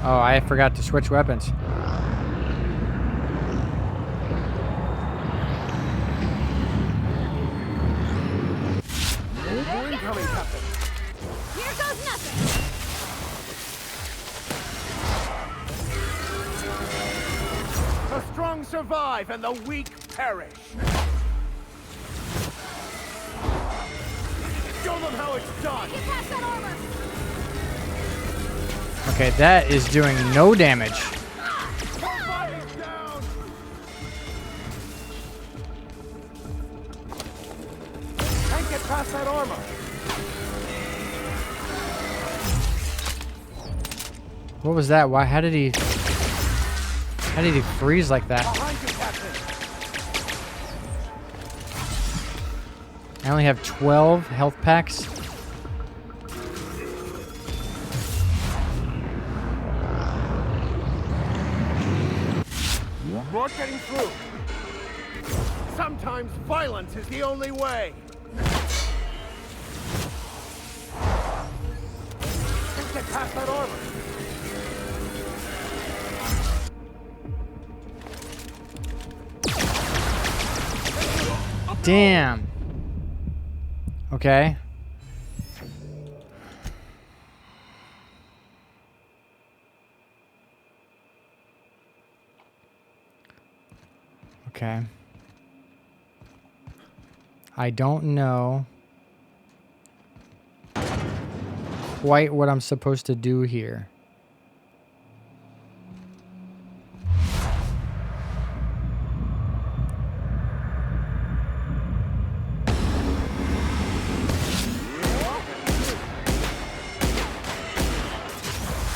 Oh, I forgot to switch weapons. Incoming, Captain. Here goes nothing. The strong survive and the weak perish. Show them how it's done. Get past that armor. Okay, that is doing no damage. Somebody's down. Can't get past that armor. What was that? Why? How did he freeze like that? Behind you, Captain. I only have 12 health packs. Not getting through. Sometimes violence is the only way. Can't get past that armor. Damn. Okay. Okay. I don't know quite what I'm supposed to do here.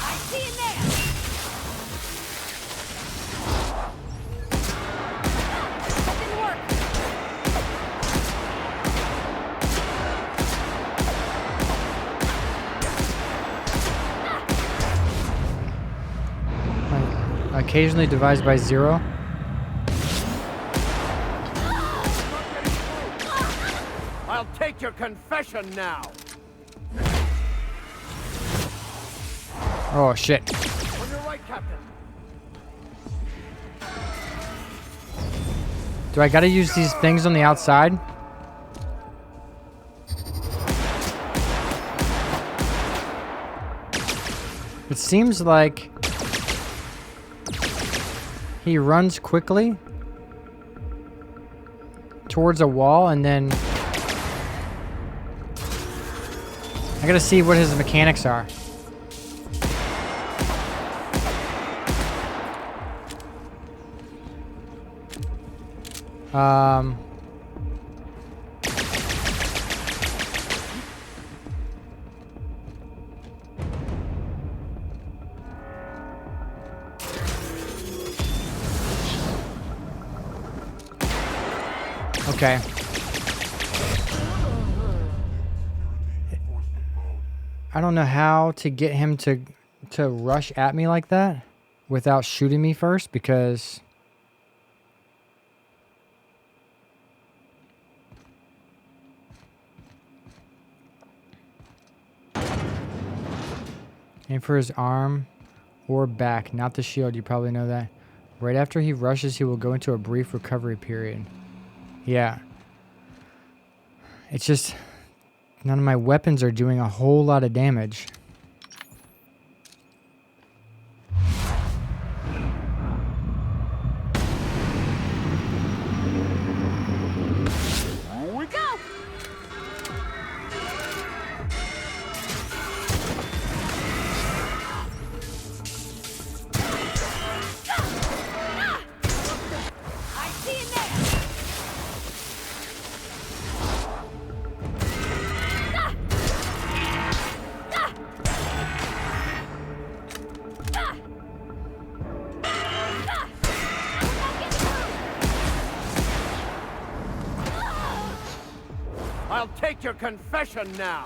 I see you there. That didn't work. Occasionally divides by 0. I'll take your confession now. Oh shit. On your right, Captain. Do I gotta use these things on the outside? It seems like he runs quickly towards a wall and then I gotta see what his mechanics are. Okay. I don't know how to get him to rush at me like that without shooting me first because aim for his arm or back, not the shield. You probably know that. Right after he rushes, he will go into a brief recovery period. Yeah. It's just none of my weapons are doing a whole lot of damage. We go. I see you there. I'll take your confession now.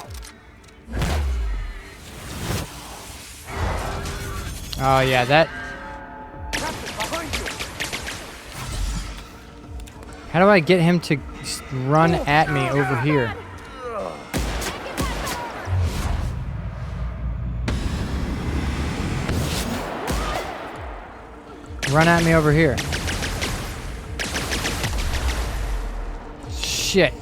Oh yeah, that. Captain, behind you. How do I get him to run at me over here? Run at me over here. Shit.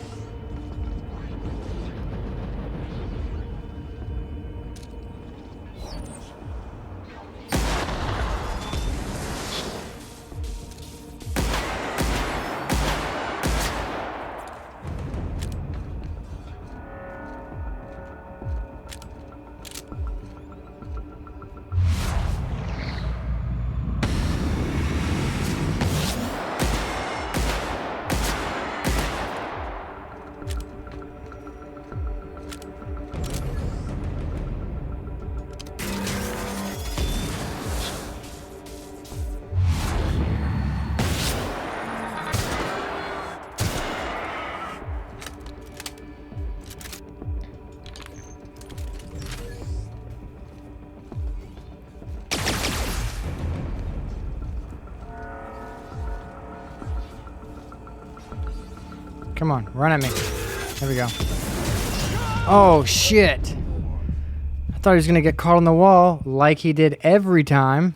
Come on, run at me. There we go. Oh, shit. I thought he was going to get caught on the wall like he did every time.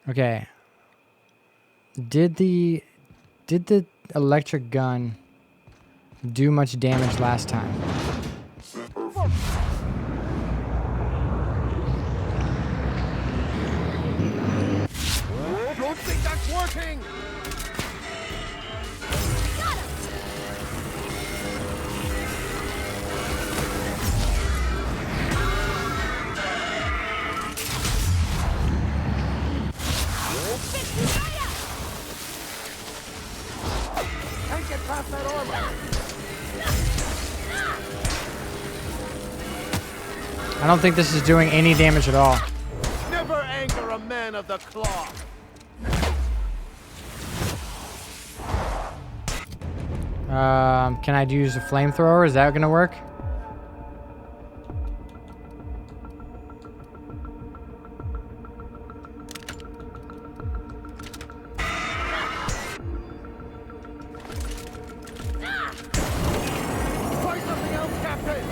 Okay. Did the electric gun do much damage last time? Don't think that's working! Can't get past that armor! I don't think this is doing any damage at all. Never anger a man of the cloth! Can I use a flamethrower? Is that gonna work? Try something else, Captain!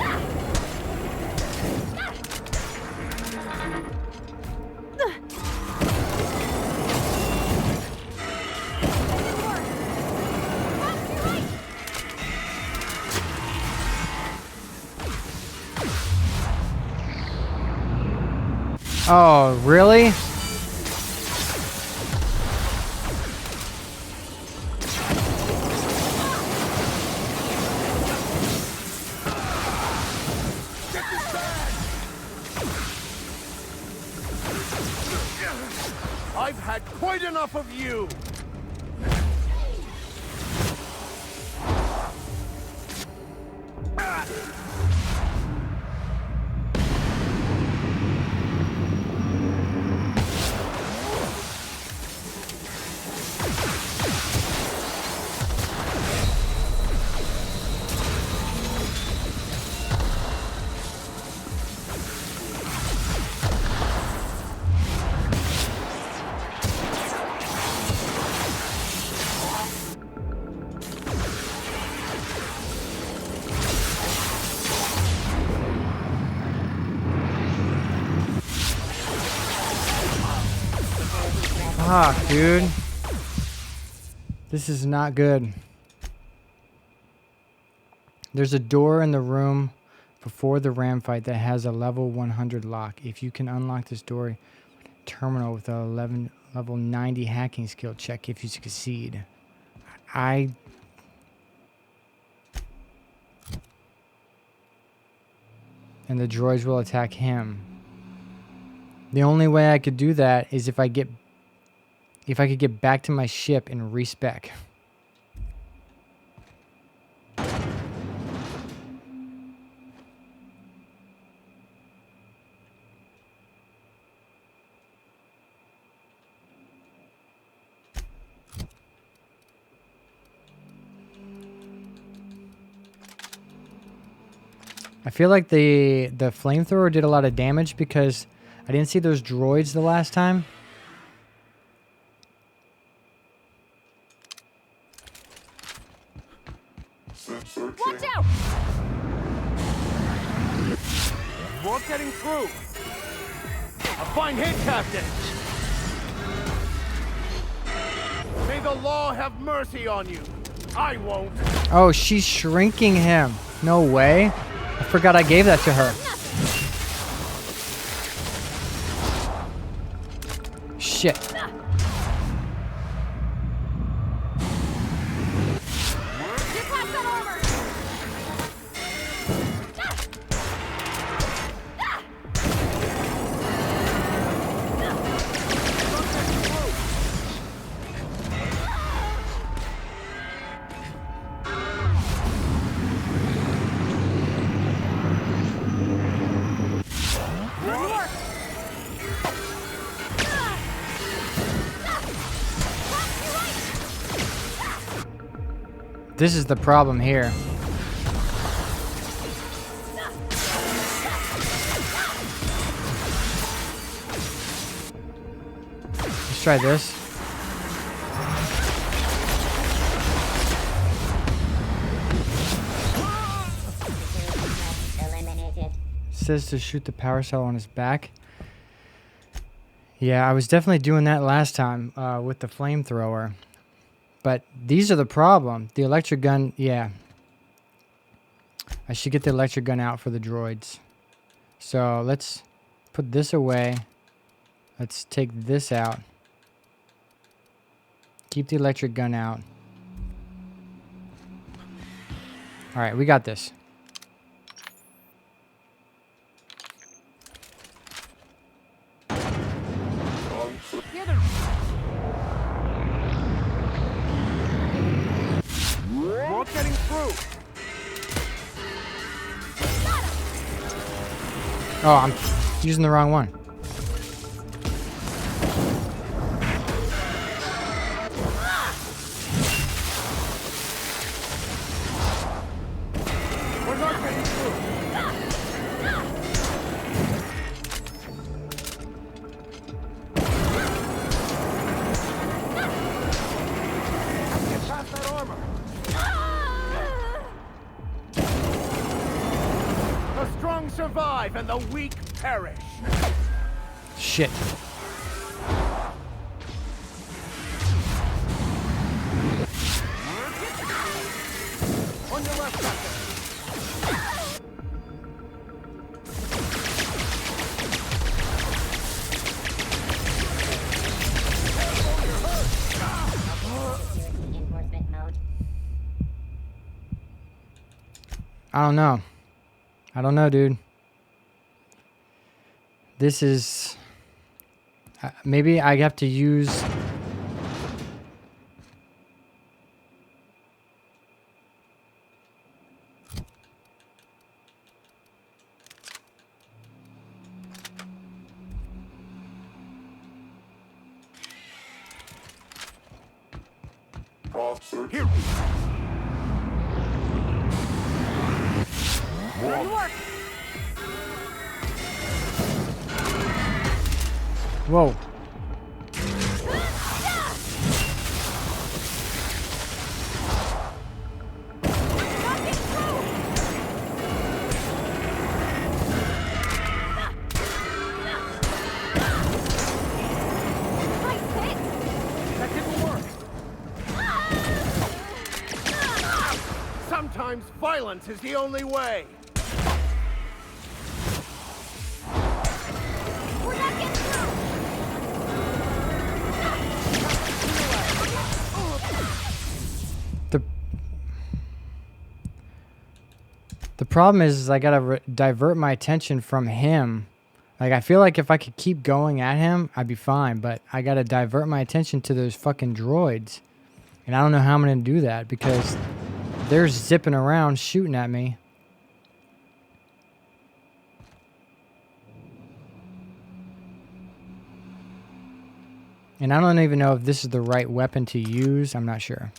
Oh, really? I've had quite enough of you! Fuck, dude. This is not good. There's a door in the room before the ram fight that has a level 100 lock. If you can unlock this door, terminal with a level 90 hacking skill, check if you succeed. And the droids will attack him. The only way I could do that is if I could get back to my ship and respec. I feel like the flamethrower did a lot of damage because I didn't see those droids the last time. Watch out! More getting through! Fine hit, Captain. May the law have mercy on you. I won't. Oh, she's shrinking him. No way. I forgot I gave that to her. Shit. Get past that armor! This is the problem here. Let's try this. Eliminated. Says to shoot the power cell on his back. Yeah, I was definitely doing that last time with the flamethrower. But these are the problem. The electric gun, yeah. I should get the electric gun out for the droids. So let's put this away. Let's take this out. Keep the electric gun out. All right, we got this. Not getting through. Oh, I'm using the wrong one. We're not getting through. Get past that armor. The strong survive and the weak perish. Shit. On your left, Captain. Security enforcement mode. I don't know. I don't know, dude. This is... maybe I have to use... Path search. Here. Good work. Whoa. That didn't work. Sometimes violence is the only way. We're not getting through! The problem is I gotta divert my attention from him. Like, I feel like if I could keep going at him, I'd be fine. But I gotta divert my attention to those fucking droids. And I don't know how I'm gonna do that because they're zipping around shooting at me. And I don't even know if this is the right weapon to use. I'm not sure.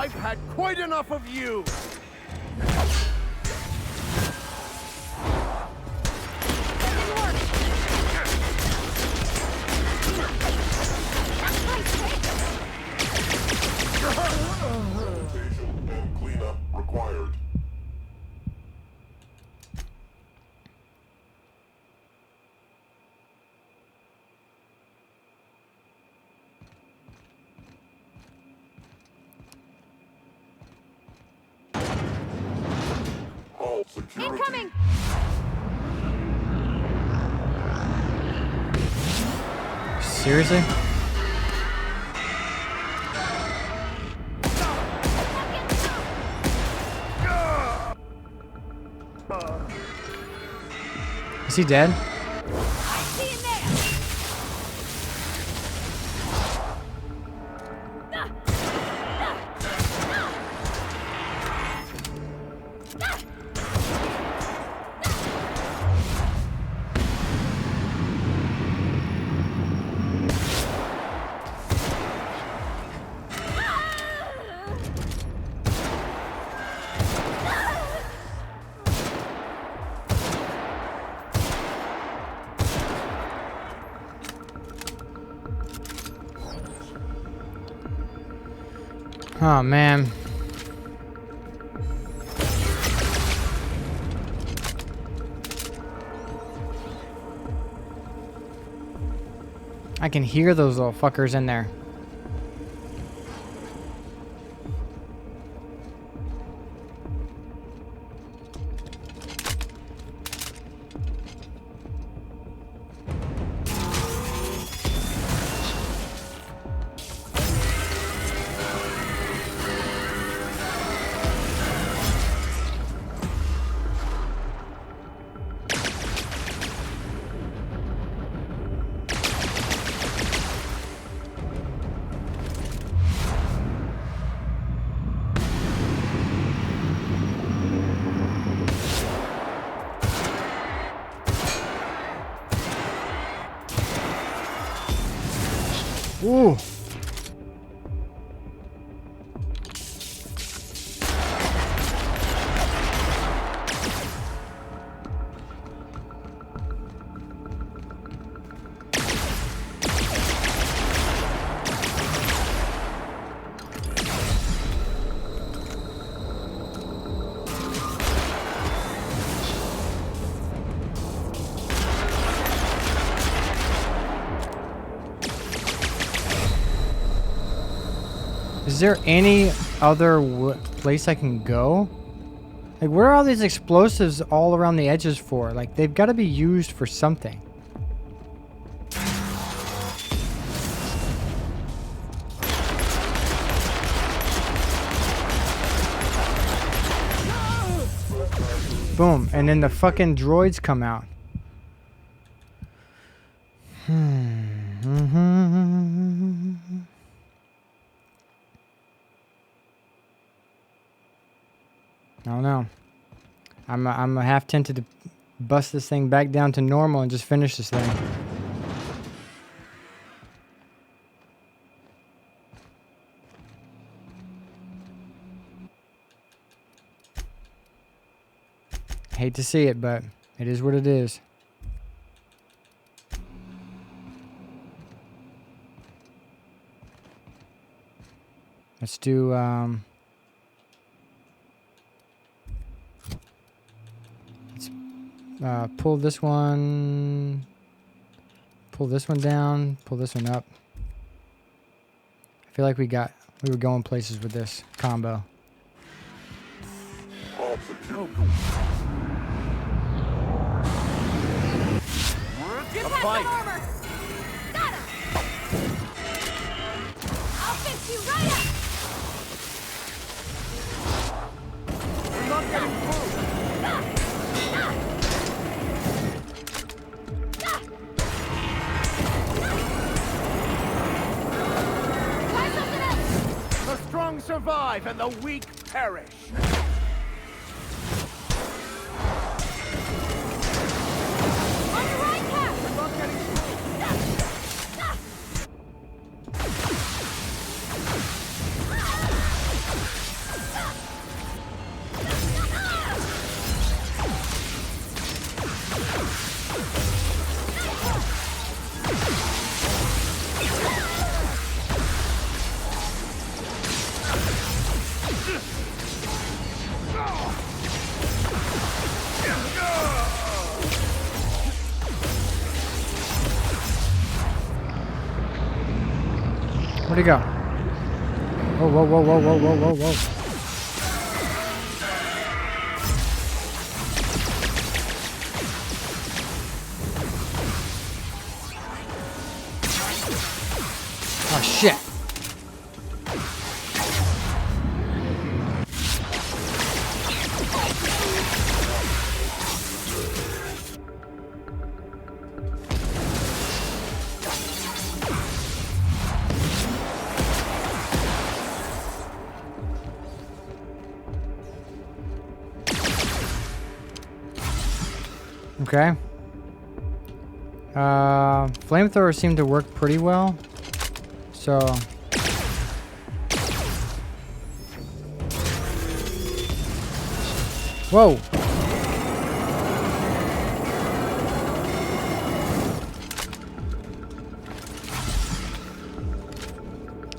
I've had quite enough of you! Sanitation and cleanup required. All security. Incoming! Seriously? Is he dead? I see him there! Oh man. I can hear those little fuckers in there. Ooh. Is there any other place I can go? Like, where are all these explosives all around the edges for? Like, they've got to be used for something. Boom, and then the fucking droids come out. I don't know. I'm half tempted to bust this thing back down to normal and just finish this thing. Hate to see it, but it is what it is. Let's do pull this one down, pull this one up. I feel like we were going places with this combo. All security. A Get past fight. that armor! Got him! I'll fix you right up! You're not getting through! Try something else! The strong survive and the weak perish! On the right path! You're not getting through! he go? Whoa, whoa, whoa, whoa, whoa, whoa, whoa, whoa. Oh, shit. Okay. Flamethrowers seem to work pretty well. So. Whoa.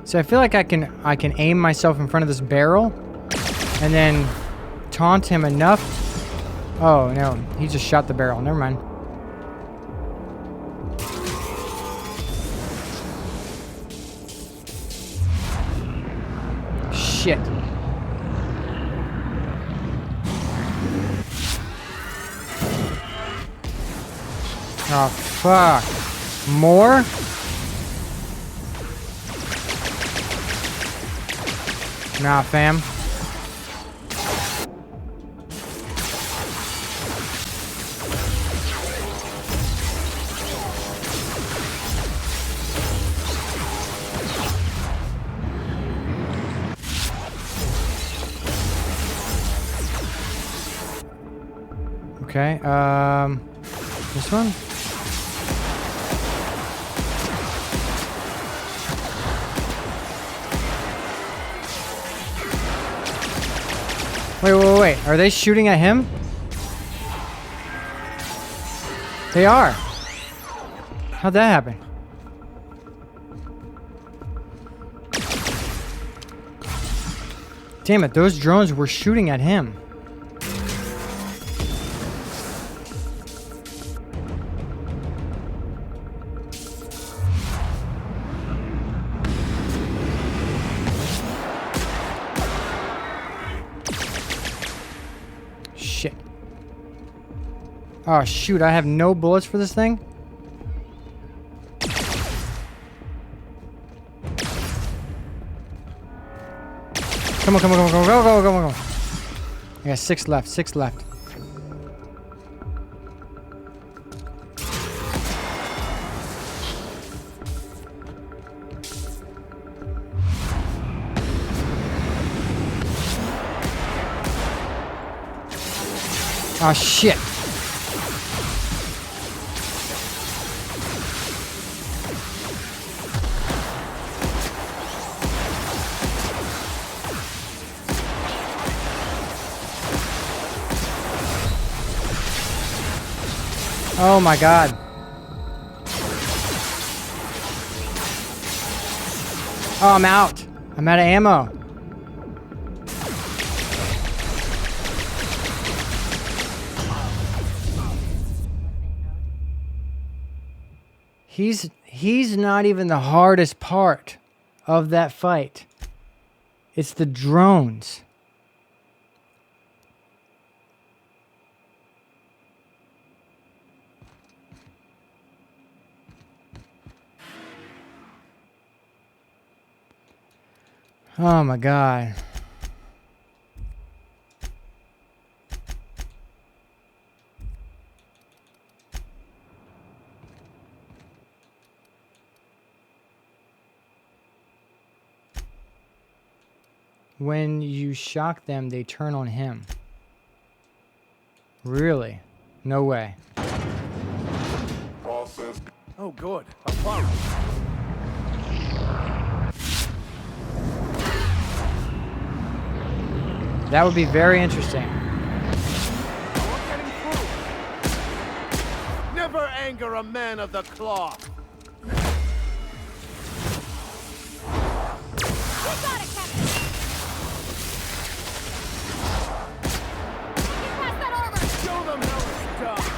So I feel like I can aim myself in front of this barrel and then taunt him enough. Oh no, he just shot the barrel. Never mind. Shit. Oh fuck. More? Nah, fam. Okay, this one? Wait, wait, wait. Are they shooting at him? They are. How'd that happen? Damn it, those drones were shooting at him. Shit. Oh, shoot. I have no bullets for this thing? Come on, come on, come on, go, go, go, go, go. I got 6 left, 6 left. Oh, shit. Oh my god. Oh, I'm out. I'm out of ammo. He's not even the hardest part of that fight. It's the drones. Oh my god. When you shock them, they turn on him. Really? No way. Oh, good. A bomb. That would be very interesting. Never anger a man of the cloth. We got it, Captain. Get past that armor. Show them how it's done.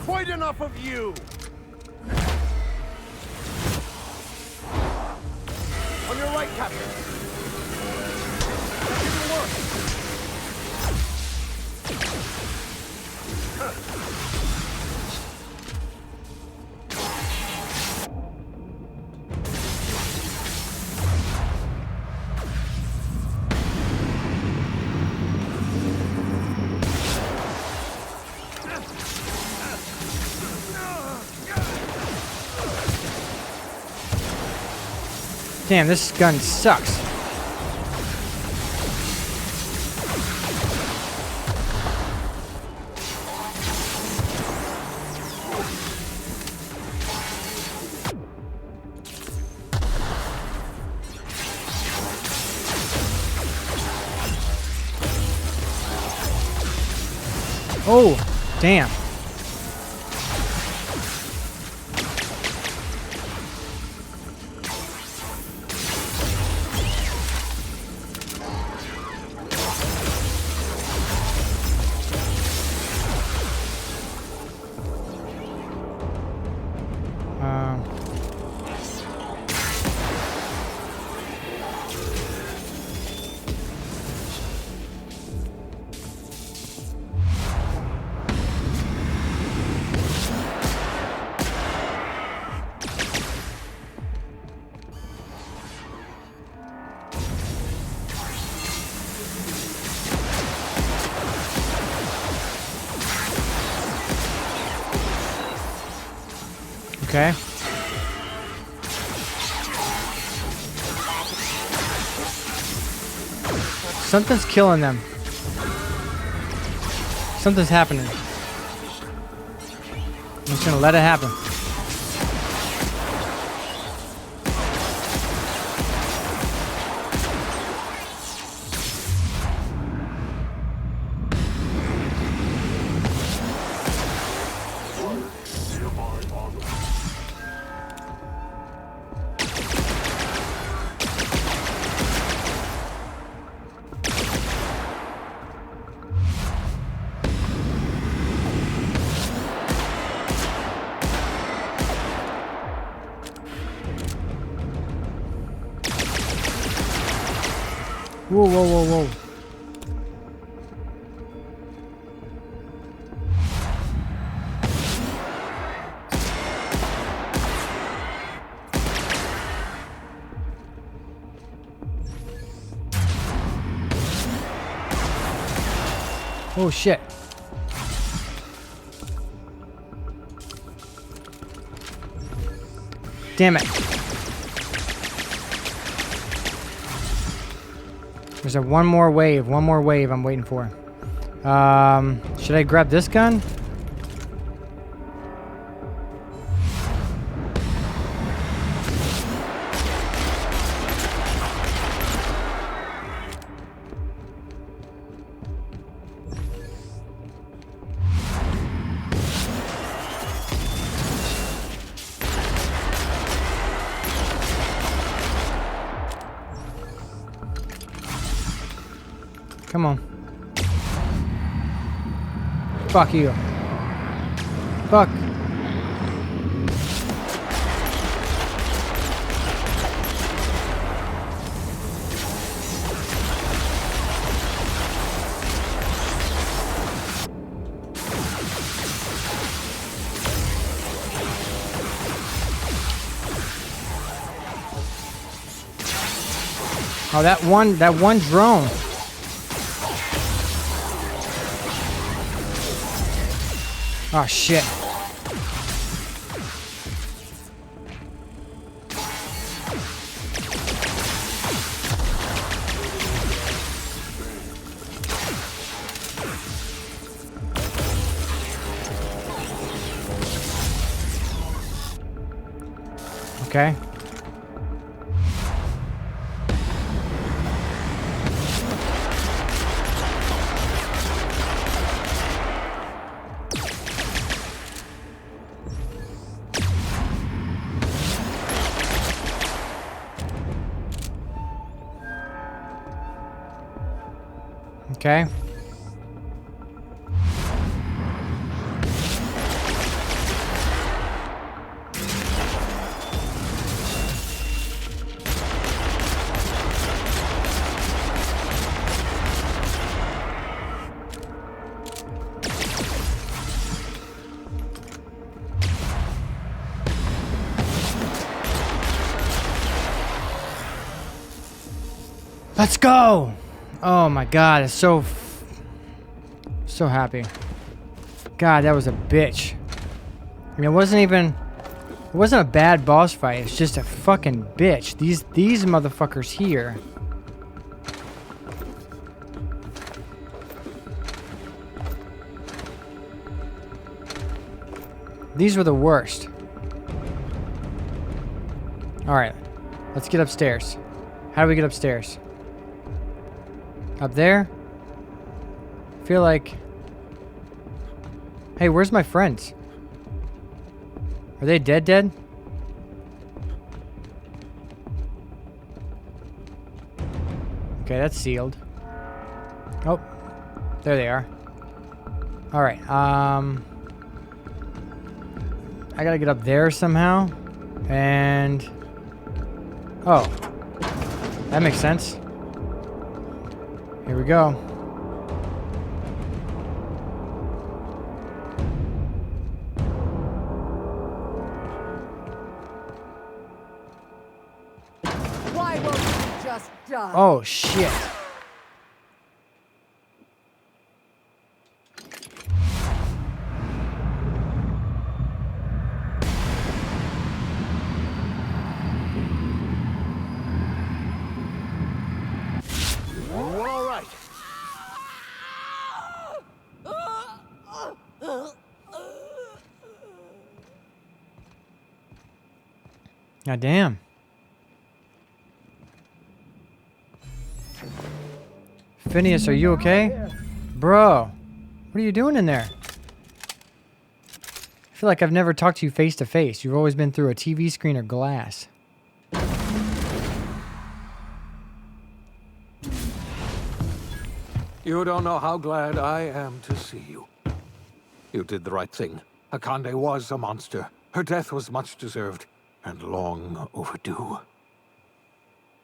Quite enough of you! On your right, Captain. That didn't work. Damn, this gun sucks. Oh, damn. Okay. Something's killing them. Something's happening. I'm just gonna let it happen. Whoa, whoa, whoa, whoa. Oh shit. Damn it. There's a one more wave I'm waiting for. Should I grab this gun? Come on. Fuck you. Fuck. Oh, that one drone. Oh shit. Okay. Okay. Let's go! Oh my god, it's so happy. God, that was a bitch. I mean, it wasn't a bad boss fight. It's just a fucking bitch. These motherfuckers here. These were the worst. Alright, let's get upstairs. How do we get upstairs? Up there? I feel like... Hey, where's my friends? Are they dead? Okay, that's sealed. Oh, there they are. Alright, I gotta get up there somehow. And... Oh. That makes sense. Here we go. Why won't you just die? Oh, shit. All right. God damn. Phineas, are you okay? Bro, what are you doing in there? I feel like I've never talked to you face to face. You've always been through a TV screen or glass. You don't know how glad I am to see you. You did the right thing. Akande was a monster. Her death was much deserved and long overdue.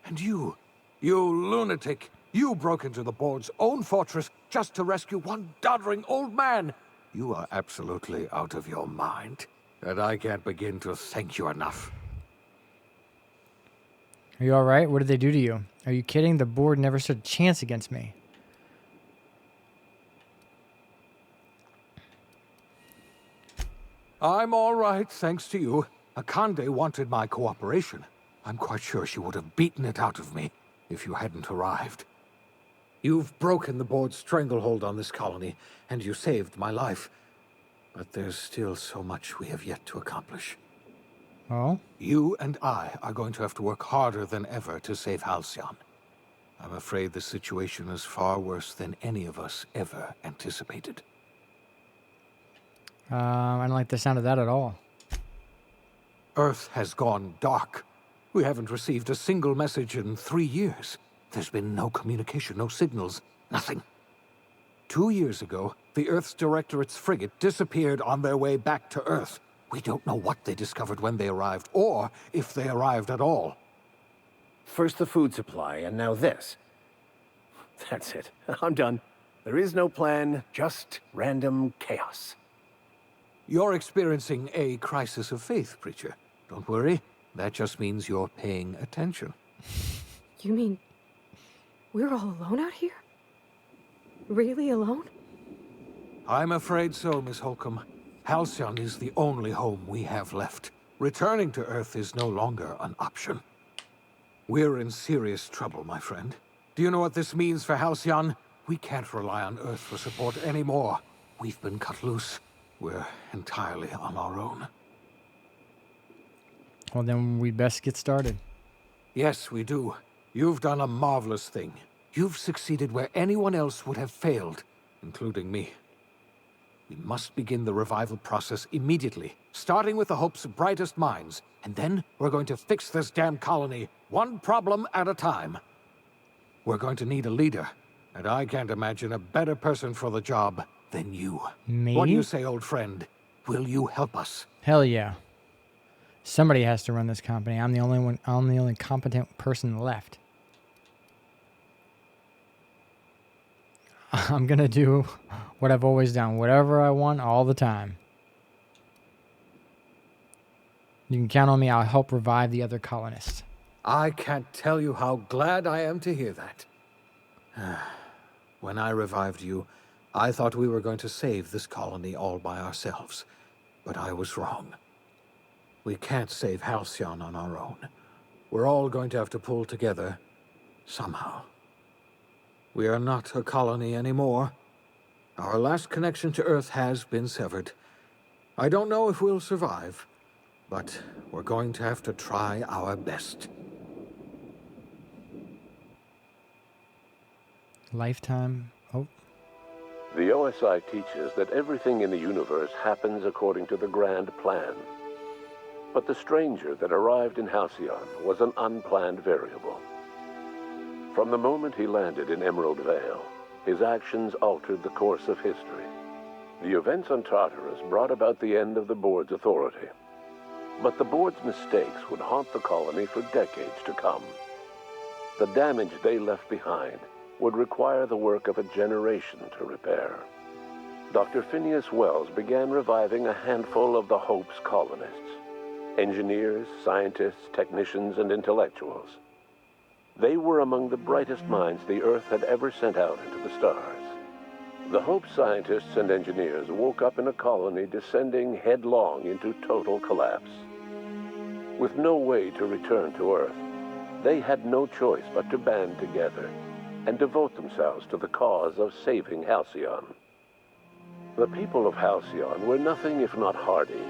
And you lunatic, you broke into the board's own fortress just to rescue one doddering old man. You are absolutely out of your mind, and I can't begin to thank you enough. Are you alright? What did they do to you? Are you kidding? The board never stood a chance against me. I'm all right, thanks to you. Akande wanted my cooperation. I'm quite sure she would have beaten it out of me if you hadn't arrived. You've broken the board's stranglehold on this colony, and you saved my life. But there's still so much we have yet to accomplish. Oh? You and I are going to have to work harder than ever to save Halcyon. I'm afraid the situation is far worse than any of us ever anticipated. I don't like the sound of that at all. Earth has gone dark. We haven't received a single message in 3 years. There's been no communication, no signals, nothing. 2 years ago, the Earth's Directorate's frigate disappeared on their way back to Earth. We don't know what they discovered when they arrived, or if they arrived at all. First the food supply, and now this. That's it. I'm done. There is no plan, just random chaos. You're experiencing a crisis of faith, Preacher. Don't worry, that just means you're paying attention. You mean we're all alone out here? Really alone? I'm afraid so, Miss Holcomb. Halcyon is the only home we have left. Returning to Earth is no longer an option. We're in serious trouble, my friend. Do you know what this means for Halcyon? We can't rely on Earth for support anymore. We've been cut loose. We're entirely on our own. Well, then we best get started. Yes, we do. You've done a marvelous thing. You've succeeded where anyone else would have failed, including me. We must begin the revival process immediately, starting with the Hope's brightest minds, and then we're going to fix this damn colony, one problem at a time. We're going to need a leader, and I can't imagine a better person for the job than you. Me? What do you say, old friend? Will you help us? Hell yeah. Somebody has to run this company. I'm the only competent person left. I'm gonna do what I've always done, whatever I want all the time. You can count on me. I'll help revive the other colonists. I can't tell you how glad I am to hear that. When I revived you, I thought we were going to save this colony all by ourselves. But I was wrong. We can't save Halcyon on our own. We're all going to have to pull together, somehow. We are not a colony anymore. Our last connection to Earth has been severed. I don't know if we'll survive, but we're going to have to try our best. Lifetime. Oh, The OSI teaches that everything in the universe happens according to the grand plan. But the stranger that arrived in Halcyon was an unplanned variable. From the moment he landed in Emerald Vale, his actions altered the course of history. The events on Tartarus brought about the end of the board's authority. But the board's mistakes would haunt the colony for decades to come. The damage they left behind would require the work of a generation to repair. Dr. Phineas Wells began reviving a handful of the Hope's colonists. Engineers, scientists, technicians, and intellectuals. They were among the brightest minds the Earth had ever sent out into the stars. The Hope scientists and engineers woke up in a colony descending headlong into total collapse. With no way to return to Earth, they had no choice but to band together and devote themselves to the cause of saving Halcyon. The people of Halcyon were nothing if not hardy.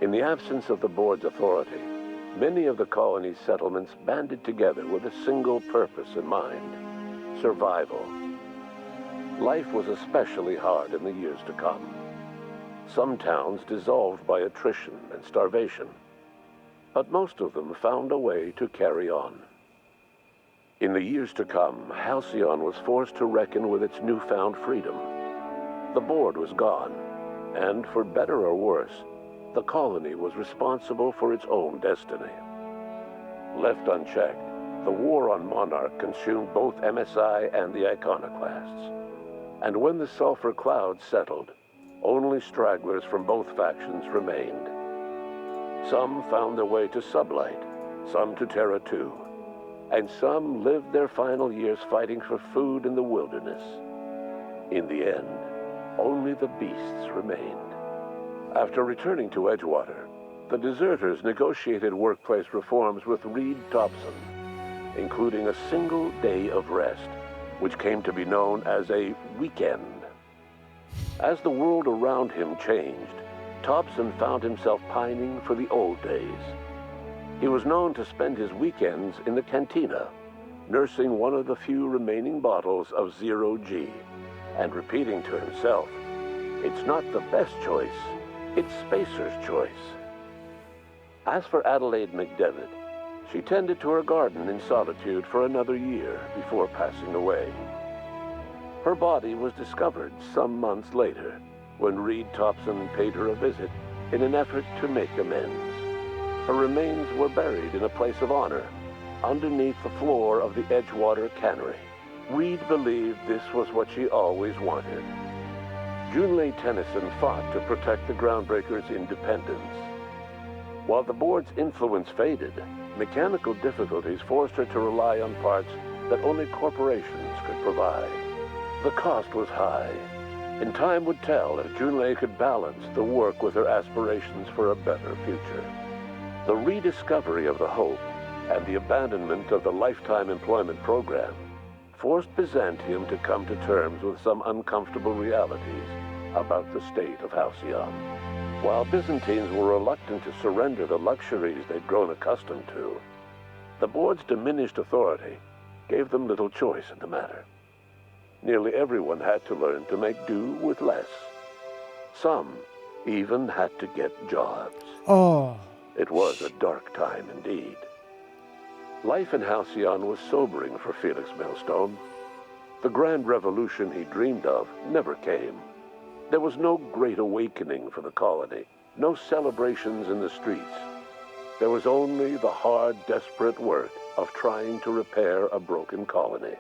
In the absence of the board's authority, many of the colony's settlements banded together with a single purpose in mind: survival. Life was especially hard in the years to come. Some towns dissolved by attrition and starvation, but most of them found a way to carry on. In the years to come, Halcyon was forced to reckon with its newfound freedom. The board was gone, and for better or worse, the colony was responsible for its own destiny. Left unchecked, the war on Monarch consumed both MSI and the Iconoclasts. And when the sulfur cloud settled, only stragglers from both factions remained. Some found their way to Sublight, some to Terra 2, and some lived their final years fighting for food in the wilderness. In the end, only the beasts remained. After returning to Edgewater, the deserters negotiated workplace reforms with Reed Thompson, including a single day of rest, which came to be known as a weekend. As the world around him changed, Thompson found himself pining for the old days. He was known to spend his weekends in the cantina, nursing one of the few remaining bottles of Zero G, and repeating to himself, "It's not the best choice, it's Spacer's choice." As for Adelaide McDevitt, she tended to her garden in solitude for another year before passing away. Her body was discovered some months later when Reed Thompson paid her a visit in an effort to make amends. Her remains were buried in a place of honor underneath the floor of the Edgewater Cannery. Reed believed this was what she always wanted. Junlei Tennyson fought to protect the Groundbreakers' independence. While the board's influence faded, mechanical difficulties forced her to rely on parts that only corporations could provide. The cost was high, and time would tell if Junlei could balance the work with her aspirations for a better future. The rediscovery of the Hope and the abandonment of the lifetime employment program forced Byzantium to come to terms with some uncomfortable realities about the state of Halcyon. While Byzantines were reluctant to surrender the luxuries they'd grown accustomed to, the board's diminished authority gave them little choice in the matter. Nearly everyone had to learn to make do with less. Some even had to get jobs. oh, It was a dark time indeed. Life in Halcyon was sobering for Felix Millstone. The grand revolution he dreamed of never came. There was no great awakening for the colony, no celebrations in the streets. There was only the hard, desperate work of trying to repair a broken colony.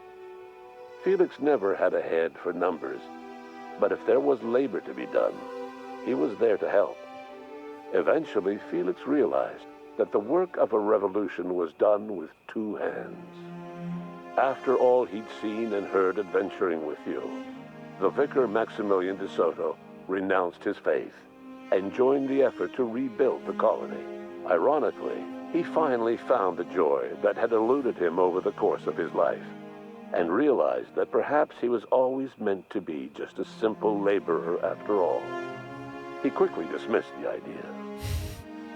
Felix never had a head for numbers, but if there was labor to be done, he was there to help. Eventually, Felix realized that the work of a revolution was done with two hands. After all he'd seen and heard adventuring with you, the vicar Maximilian de Soto renounced his faith and joined the effort to rebuild the colony. Ironically, he finally found the joy that had eluded him over the course of his life, and realized that perhaps he was always meant to be just a simple laborer after all. He quickly dismissed the idea.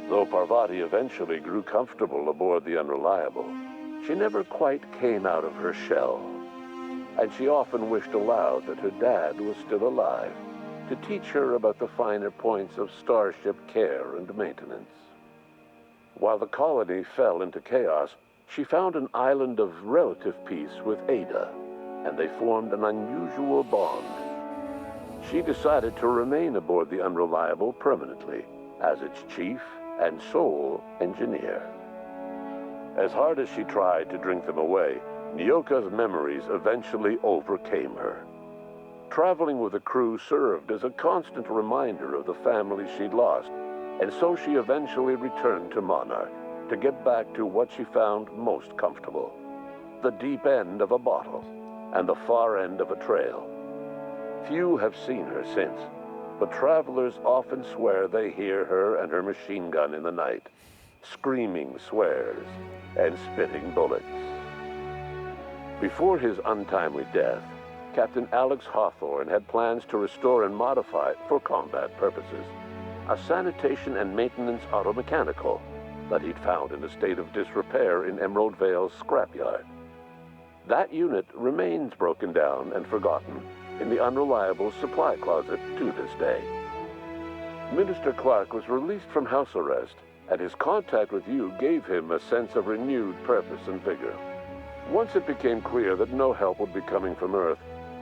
Though Parvati eventually grew comfortable aboard the Unreliable, she never quite came out of her shell, and she often wished aloud that her dad was still alive to teach her about the finer points of starship care and maintenance. While the colony fell into chaos, she found an island of relative peace with Ada, and they formed an unusual bond. She decided to remain aboard the Unreliable permanently as its chief and sole engineer. As hard as she tried to drink them away, Nyoka's memories eventually overcame her. Traveling with the crew served as a constant reminder of the family she'd lost, and so she eventually returned to Monarch to get back to what she found most comfortable: the deep end of a bottle and the far end of a trail. Few have seen her since, but travelers often swear they hear her and her machine gun in the night, screaming swears and spitting bullets. Before his untimely death, Captain Alex Hawthorne had plans to restore and modify, for combat purposes, a sanitation and maintenance automechanical that he'd found in a state of disrepair in Emerald Vale's scrapyard. That unit remains broken down and forgotten in the Unreliable supply closet to this day. Minister Clark was released from house arrest, and his contact with you gave him a sense of renewed purpose and vigor. Once it became clear that no help would be coming from Earth,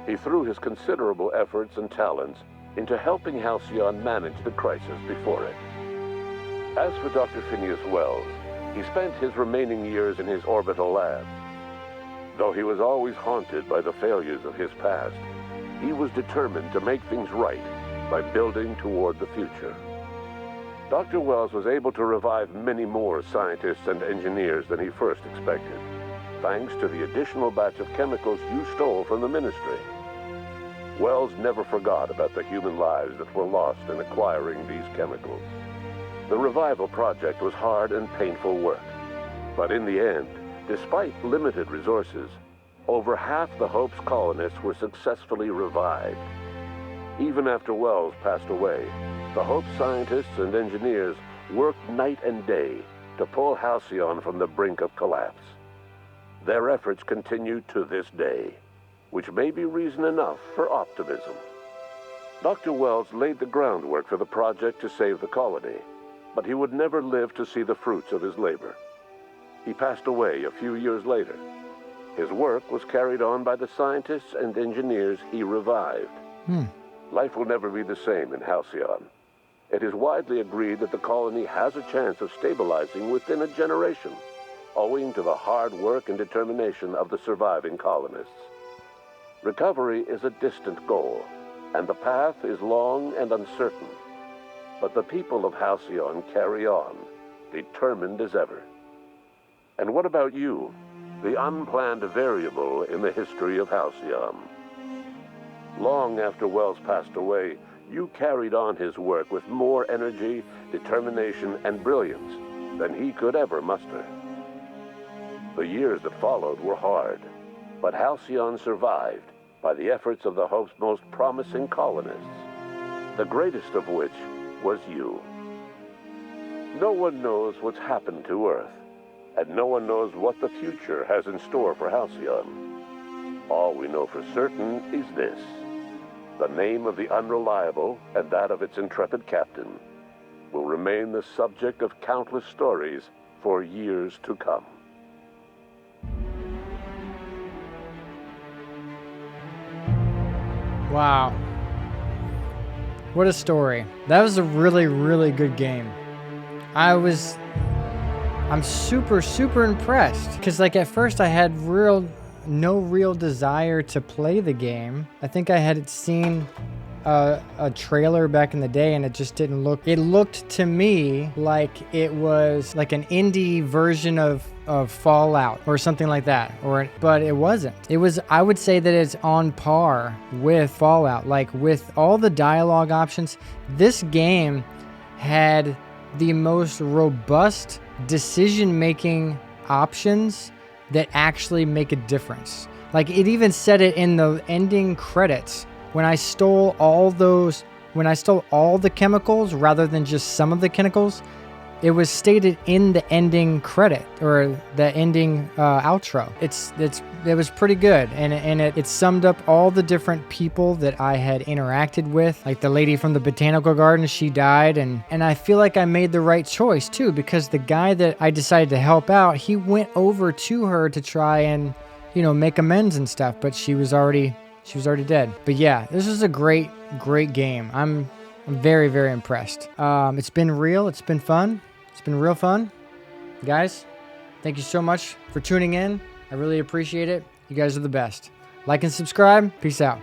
he threw his considerable efforts and talents into helping Halcyon manage the crisis before it. As for Dr. Phineas Wells, he spent his remaining years in his orbital lab. Though he was always haunted by the failures of his past, he was determined to make things right by building toward the future. Dr. Wells was able to revive many more scientists and engineers than he first expected, thanks to the additional batch of chemicals you stole from the Ministry. Wells never forgot about the human lives that were lost in acquiring these chemicals. The revival project was hard and painful work, but in the end, despite limited resources, over half the Hope's colonists were successfully revived. Even after Wells passed away, the Hope scientists and engineers worked night and day to pull Halcyon from the brink of collapse. Their efforts continue to this day, which may be reason enough for optimism. Dr. Wells laid the groundwork for the project to save the colony, but he would never live to see the fruits of his labor. He passed away a few years later. His work was carried on by the scientists and engineers he revived. Life will never be the same in Halcyon. It is widely agreed that the colony has a chance of stabilizing within a generation, owing to the hard work and determination of the surviving colonists. Recovery is a distant goal, and the path is long and uncertain. But the people of Halcyon carry on, determined as ever. And what about you, the unplanned variable in the history of Halcyon? Long after Wells passed away, you carried on his work with more energy, determination, and brilliance than he could ever muster. The years that followed were hard, but Halcyon survived by the efforts of the Hope's most promising colonists, the greatest of which was you. No one knows what's happened to Earth, and no one knows what the future has in store for Halcyon. All we know for certain is this: the name of the Unreliable and that of its intrepid captain will remain the subject of countless stories for years to come. Wow. What a story. That was a really, really good game. I'm super, super impressed. Because, like, at first I had no real desire to play the game. I think I had seen a trailer back in the day, and it just didn't look. It looked to me like it was like an indie version of Fallout or something like that, but it wasn't. It was. I would say that it's on par with Fallout, like with all the dialogue options. This game had the most robust decision-making options that actually make a difference. Like, it even said it in the ending credits. When I stole all the chemicals rather than just some of the chemicals, it was stated in the ending credit or the ending outro. It was pretty good, and it summed up all the different people that I had interacted with. Like the lady from the botanical garden, she died, and I feel like I made the right choice too, because the guy that I decided to help out, he went over to her to try and, you know, make amends and stuff, but she was already dead. But yeah, this is a great game. I'm very, very impressed. It's been real. It's been fun. It's been real fun. Guys, thank you so much for tuning in. I really appreciate it. You guys are the best. Like and subscribe. Peace out.